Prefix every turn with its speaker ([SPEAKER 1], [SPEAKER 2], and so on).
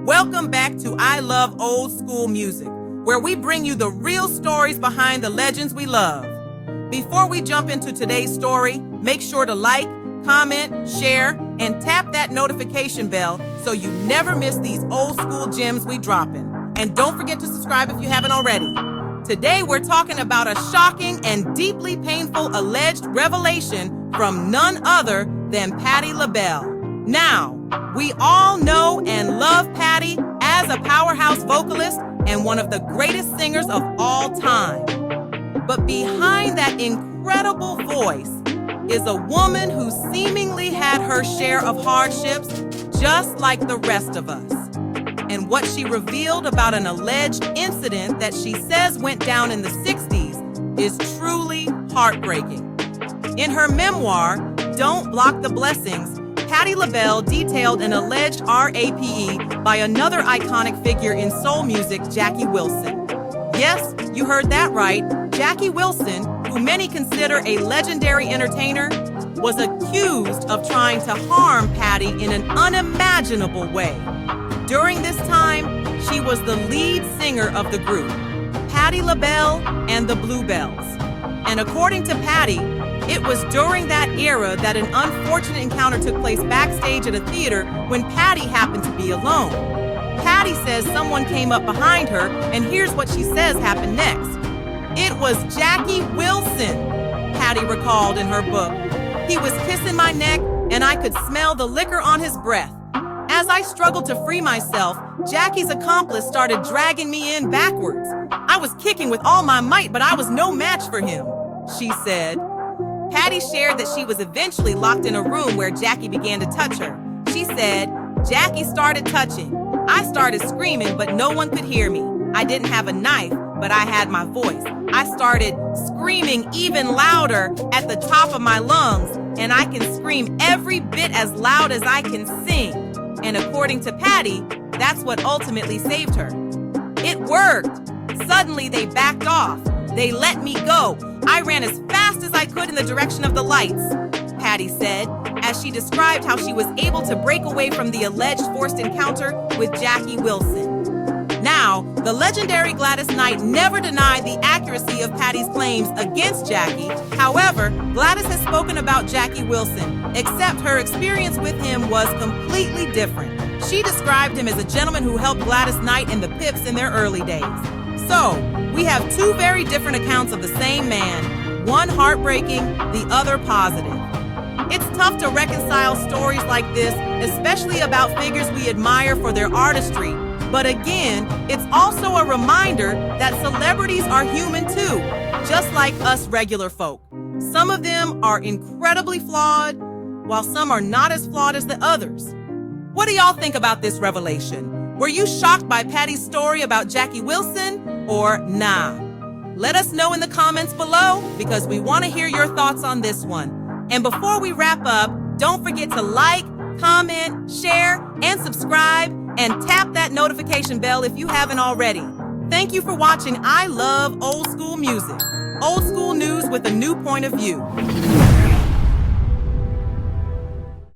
[SPEAKER 1] Welcome back to I Love Old School Music, where we bring you the real stories behind the legends we love. Before we jump into today's story, make sure to like, comment, share, and tap that notification bell so you never miss these old school gems we drop in. And don't forget to subscribe if you haven't already. Today we're talking about a shocking and deeply painful alleged revelation from none other than Patti LaBelle. Now, we all know and love Patti as a powerhouse vocalist and one of the greatest singers of all time. But behind that incredible voice is a woman who seemingly had her share of hardships just like the rest of us. And what she revealed about an alleged incident that she says went down in the 60s is truly heartbreaking. In her memoir, Don't Block the Blessings, Patti LaBelle detailed an alleged rape by another iconic figure in soul music, Jackie Wilson. Yes, you heard that right. Jackie Wilson, who many consider a legendary entertainer, was accused of trying to harm Patti in an unimaginable way. During this time, she was the lead singer of the group, Patti LaBelle and the Bluebells. And according to Patti, it was during that era that an unfortunate encounter took place backstage at a theater when Patti happened to be alone. Patti says someone came up behind her, and here's what she says happened next. It was Jackie Wilson, Patti recalled in her book. He was kissing my neck, and I could smell the liquor on his breath. As I struggled to free myself, Jackie's accomplice started dragging me in backwards. I was kicking with all my might, but I was no match for him, she said. Patti shared that she was eventually locked in a room where Jackie began to touch her. She said, Jackie started touching. I started screaming, but no one could hear me. I didn't have a knife, but I had my voice. I started screaming even louder at the top of my lungs, and I can scream every bit as loud as I can sing. And according to Patti, that's what ultimately saved her. It worked. Suddenly they backed off. They let me go. I ran as fast as I could in the direction of the lights, Patti said, as she described how she was able to break away from the alleged forced encounter with Jackie Wilson. Now, the legendary Gladys Knight never denied the accuracy of Patti's claims against Jackie. However, Gladys has spoken about Jackie Wilson, except her experience with him was completely different. She described him as a gentleman who helped Gladys Knight and the Pips in their early days. So, we have two very different accounts of the same man, one heartbreaking, the other positive. It's tough to reconcile stories like this, especially about figures we admire for their artistry. But again, it's also a reminder that celebrities are human too, just like us regular folk. Some of them are incredibly flawed, while some are not as flawed as the others. What do y'all think about this revelation? Were you shocked by Patti's story about Jackie Wilson, or nah? Let us know in the comments below, because we want to hear your thoughts on this one. And before we wrap up, don't forget to like, comment, share, and subscribe, and tap that notification bell if you haven't already. Thank you for watching I Love Old School Music. Old school news with a new point of view.